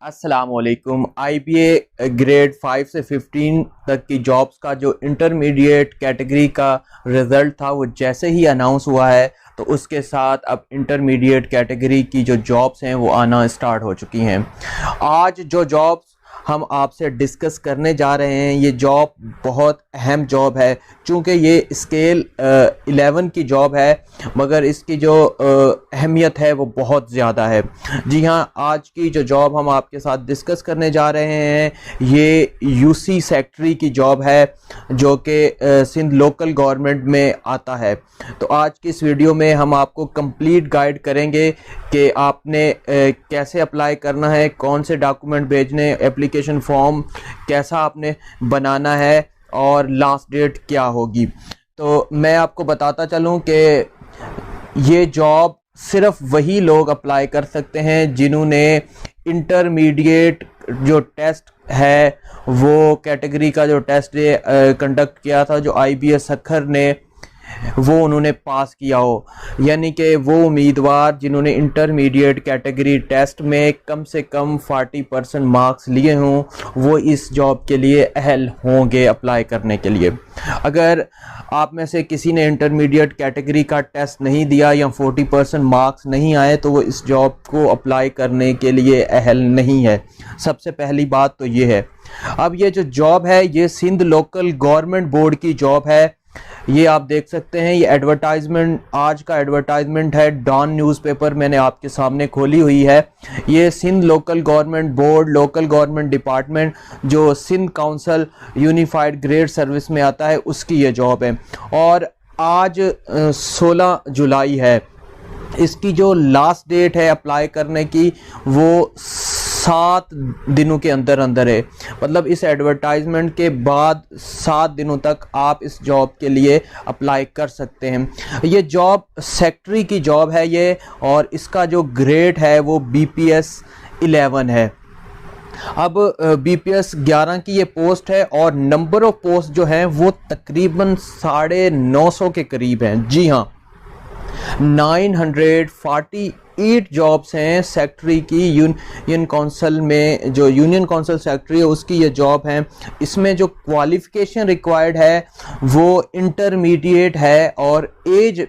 अस्सलामुअलैकुम। IBA grade 5 से 15 तक की जॉब्स का जो इंटरमीडिएट कैटेगरी का रिज़ल्ट था वो जैसे ही अनाउंस हुआ है तो उसके साथ अब इंटरमीडिएट कैटेगरी की जो जॉब्स हैं वो आना स्टार्ट हो चुकी हैं। आज जो जॉब्स हम आपसे डिस्कस करने जा रहे हैं ये जॉब बहुत अहम जॉब है, चूँकि ये स्केल 11 की जॉब है मगर इसकी जो अहमियत है वो बहुत ज़्यादा है। जी हाँ, आज की जो जॉब हम आपके साथ डिस्कस करने जा रहे हैं ये यूसी सेक्रेटरी की जॉब है जो कि सिंध लोकल गवर्नमेंट में आता है। तो आज की इस वीडियो में हम आपको कंप्लीट गाइड करेंगे कि आपने कैसे अप्लाई करना है, कौन से डॉक्यूमेंट भेजने, एप्लीकेशन फॉर्म कैसा आपने बनाना है और लास्ट डेट क्या होगी। तो मैं आपको बताता चलूं कि ये जॉब सिर्फ वही लोग अप्लाई कर सकते हैं जिन्होंने इंटरमीडिएट जो टेस्ट है वो कैटेगरी का जो टेस्ट कंडक्ट किया था, जो IBA सक्खर ने वो उन्होंने पास किया हो, यानी कि वो उम्मीदवार जिन्होंने इंटरमीडिएट कैटेगरी टेस्ट में कम से कम 40% मार्क्स लिए हों वो इस जॉब के लिए अहल होंगे अप्लाई करने के लिए। अगर आप में से किसी ने इंटरमीडिएट कैटेगरी का टेस्ट नहीं दिया या 40% मार्क्स नहीं आए तो वो इस जॉब को अप्लाई करने के लिए अहल नहीं है। सबसे पहली बात तो ये है। अब ये जो जॉब है ये सिंध लोकल गवर्नमेंट बोर्ड की जॉब है। ये आप देख सकते हैं, ये एडवर्टाइजमेंट, आज का एडवर्टाइजमेंट है, डॉन न्यूज़पेपर मैंने आपके सामने खोली हुई है। ये Sindh local government board, local government department जो Sindh council unified grade service में आता है उसकी ये जॉब है। और आज 16 जुलाई है, इसकी जो लास्ट डेट है अप्लाई करने की वो 7 दिनों के अंदर अंदर है। मतलब इस एडवर्टाइजमेंट के बाद 7 दिनों तक आप इस जॉब के लिए अप्लाई कर सकते हैं। ये जॉब सेक्रेटरी की जॉब है ये, और इसका जो ग्रेड है वो BPS 11 है। अब BPS 11 की ये पोस्ट है और नंबर ऑफ पोस्ट जो है वो तकरीबन 950 के करीब हैं। जी हाँ, 948 जॉब्स हैं सेक्रेटरी की। यूनियन काउंसिल में जो यूनियन काउंसिल सेक्रेटरी है उसकी ये जॉब है। इसमें जो क्वालिफिकेशन रिक्वायर्ड है वो इंटरमीडिएट है और एज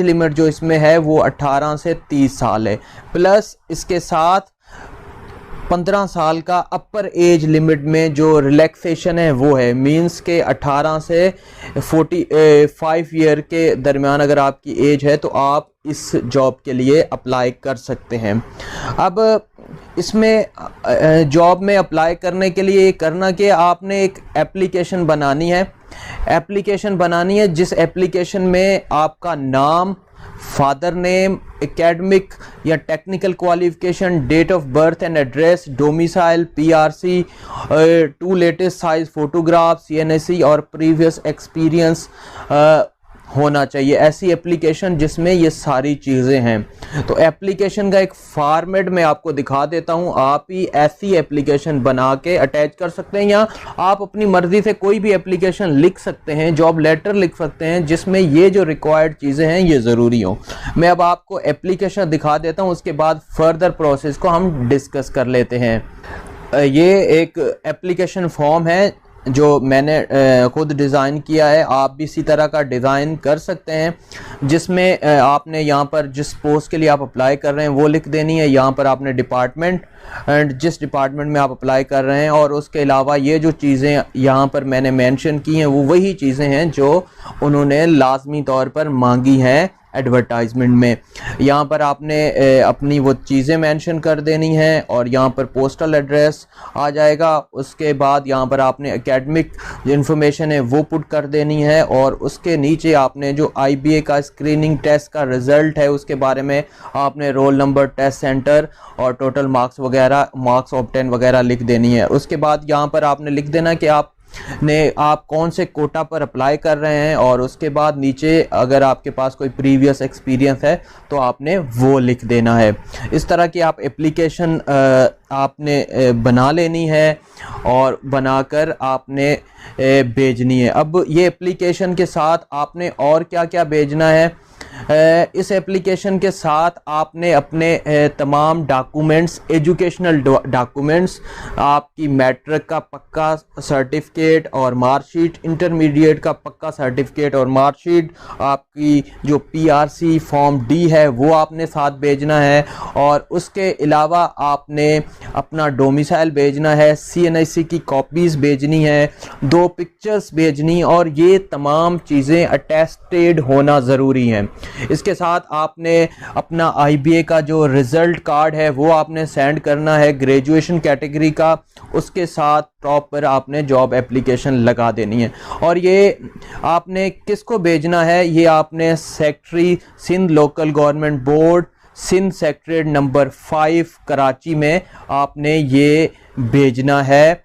लिमिट जो इसमें है वो 18 से 30 साल है, प्लस इसके साथ 15 साल का अपर एज लिमिट में जो रिलैक्सेशन है वो है। मींस के 18 से 45 ईयर के दरमियान अगर आपकी एज है तो आप इस जॉब के लिए अप्लाई कर सकते हैं। अब इसमें जॉब में अप्लाई करने के लिए करना कि आपने एक एप्लीकेशन बनानी है। जिस एप्लीकेशन में आपका नाम, फादर नेम, एकेडमिक या technical qualification, date of birth and address, domicile, PRC, 2 latest size photograph, CNSE और प्रीवियस एक्सपीरियंस होना चाहिए। ऐसी एप्लीकेशन जिसमें ये सारी चीज़ें हैं। तो एप्लीकेशन का एक फॉर्मेट मैं आपको दिखा देता हूँ। आप ही ऐसी एप्लीकेशन बना के अटैच कर सकते हैं या आप अपनी मर्ज़ी से कोई भी एप्लीकेशन लिख सकते हैं, जॉब लेटर लिख सकते हैं जिसमें ये जो रिक्वायर्ड चीज़ें हैं ये ज़रूरी हो। मैं अब आपको एप्लीकेशन दिखा देता हूँ, उसके बाद फर्दर प्रोसेस को हम डिस्कस कर लेते हैं। ये एक एप्लीकेशन फॉर्म है जो मैंने खुद डिज़ाइन किया है। आप भी इसी तरह का डिज़ाइन कर सकते हैं जिसमें आपने यहाँ पर जिस पोस्ट के लिए आप अप्लाई कर रहे हैं वो लिख देनी है। यहाँ पर आपने डिपार्टमेंट एंड जिस डिपार्टमेंट में आप अप्लाई कर रहे हैं, और उसके अलावा ये जो चीज़ें यहाँ पर मैंने मेंशन की हैं वो वही चीज़ें हैं जो उन्होंने लाजमी तौर पर मांगी हैं एडवर्टाइजमेंट में। यहाँ पर आपने अपनी वो चीज़ें मेंशन कर देनी हैं और यहाँ पर पोस्टल एड्रेस आ जाएगा। उसके बाद यहाँ पर आपने एकेडमिक जो इन्फॉर्मेशन है वो पुट कर देनी है और उसके नीचे आपने जो IBA का स्क्रीनिंग टेस्ट का रिज़ल्ट है उसके बारे में आपने रोल नंबर, टेस्ट सेंटर और टोटल मार्क्स वगैरह, मार्क्स ऑब्टेन वगैरह लिख देनी है। उसके बाद यहाँ पर आपने लिख देना कि आप कौन से कोटा पर अप्लाई कर रहे हैं, और उसके बाद नीचे अगर आपके पास कोई प्रीवियस एक्सपीरियंस है तो आपने वो लिख देना है। इस तरह की आप एप्लीकेशन आपने बना लेनी है और बनाकर आपने भेजनी है। अब ये एप्लीकेशन के साथ आपने और क्या क्या भेजना है इस एप्लीकेशन के साथ आपने अपने तमाम डॉक्यूमेंट्स, एजुकेशनल डॉक्यूमेंट्स, आपकी मैट्रिक का पक्का सर्टिफिकेट और मार्कशीट, इंटरमीडिएट का पक्का सर्टिफिकेट और मार्कशीट, आपकी जो पीआरसी फॉर्म डी है वो आपने साथ भेजना है, और उसके अलावा आपने अपना डोमिसाइल भेजना है, सीएनआईसी की कॉपीज़ भेजनी है, 2 पिक्चर्स भेजनी, और ये तमाम चीज़ें अटेस्टेड होना ज़रूरी है। इसके साथ आपने अपना आईबीए का जो रिज़ल्ट कार्ड है वो आपने सेंड करना है, ग्रेजुएशन कैटेगरी का, उसके साथ प्रॉपर आपने जॉब एप्लीकेशन लगा देनी है। और ये आपने किसको भेजना है, ये आपने secretary Sindh local government board, Sindh secretariat number 5 Karachi में आपने ये भेजना है,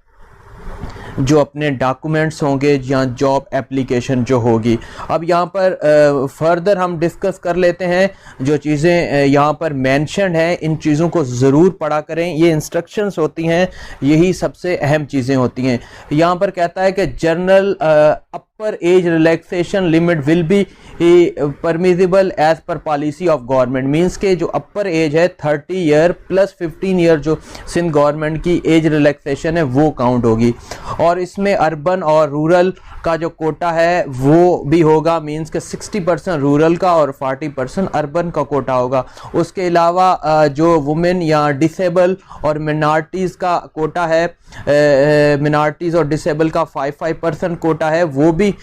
जो अपने डॉक्यूमेंट्स होंगे या जॉब एप्लीकेशन जो होगी। अब यहाँ पर फर्दर हम डिस्कस कर लेते हैं जो चीज़ें यहाँ पर मेंशन हैं, इन चीज़ों को ज़रूर पढ़ा करें, ये इंस्ट्रक्शंस होती हैं, यही सबसे अहम चीज़ें होती हैं। यहाँ पर कहता है कि general upper age relaxation limit will be permissible as per policy of government, means के जो अपर एज है 30 ईयर प्लस 15 ईयर जो सिंध गवर्नमेंट की एज रिलैक्सेशन है वो काउंट होगी। और इसमें अर्बन और रूरल का जो कोटा है वो भी होगा, मींस के 60% रूरल का और 40% अर्बन का कोटा होगा। उसके अलावा जो वुमेन या डिसेबल और मिनॉरिटीज़ का कोटा है, मिनॉरिटीज़ और डिसेबल का 5% कोटा है, वो भी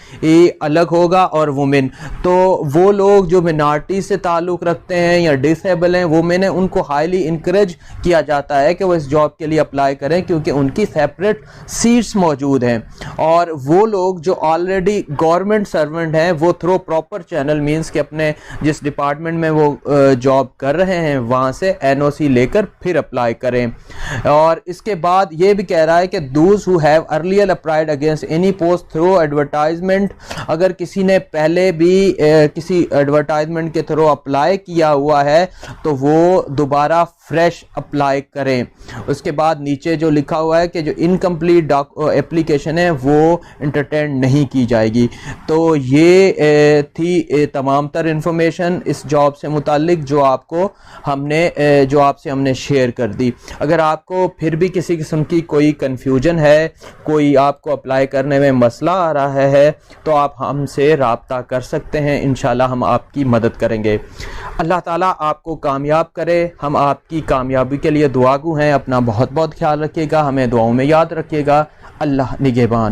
अलग होगा। और वुमेन, तो वो लोग जो मिनॉरिटी से ताल्लुक़ रखते हैं या डिसेबल हैं, वुमेन है, उनको हाईली इनकरेज किया जाता है कि वो इस जॉब के लिए अप्लाई करें, क्योंकि उनकी सेपरेट सीट्स मौजूद हैं। और वो लोग जो ऑलरेडी गवर्नमेंट सर्वेंट हैं वो थ्रू प्रॉपर चैनल, मींस कि अपने जिस डिपार्टमेंट में वो जॉब कर रहे हैं वहाँ से एनओसी लेकर फिर अप्लाई करें। और इसके बाद ये भी कह रहा है कि those who have earlier applied against any post through advertisement, अगर किसी ने पहले भी किसी एडवर्टाइजमेंट के थ्रू अप्लाई किया हुआ है तो वो दोबारा फ्रेश अप्लाई करें। उसके बाद नीचे जो लिखा हुआ है कि जो इनकम्प्लीट एप्लीकेशन है वो इंटरटेन नहीं की जाएगी। तो ये थी तमाम तर इंफॉर्मेशन इस जॉब से मुतालिक जो आपसे हमने शेयर कर दी। अगर आपको फिर भी किसी किस्म की कोई कन्फ्यूजन है, कोई आपको अप्लाई करने में मसला आ रहा है, तो आप हमसे राब्ता कर सकते हैं, इंशाल्लाह हम आपकी मदद करेंगे। अल्लाह ताला आपको कामयाब करे। हम आपकी कामयाबी के लिए दुआगू हैं। अपना बहुत बहुत ख्याल रखिएगा, हमें दुआओं में याद रखिएगा। अल्लाह निगहबान।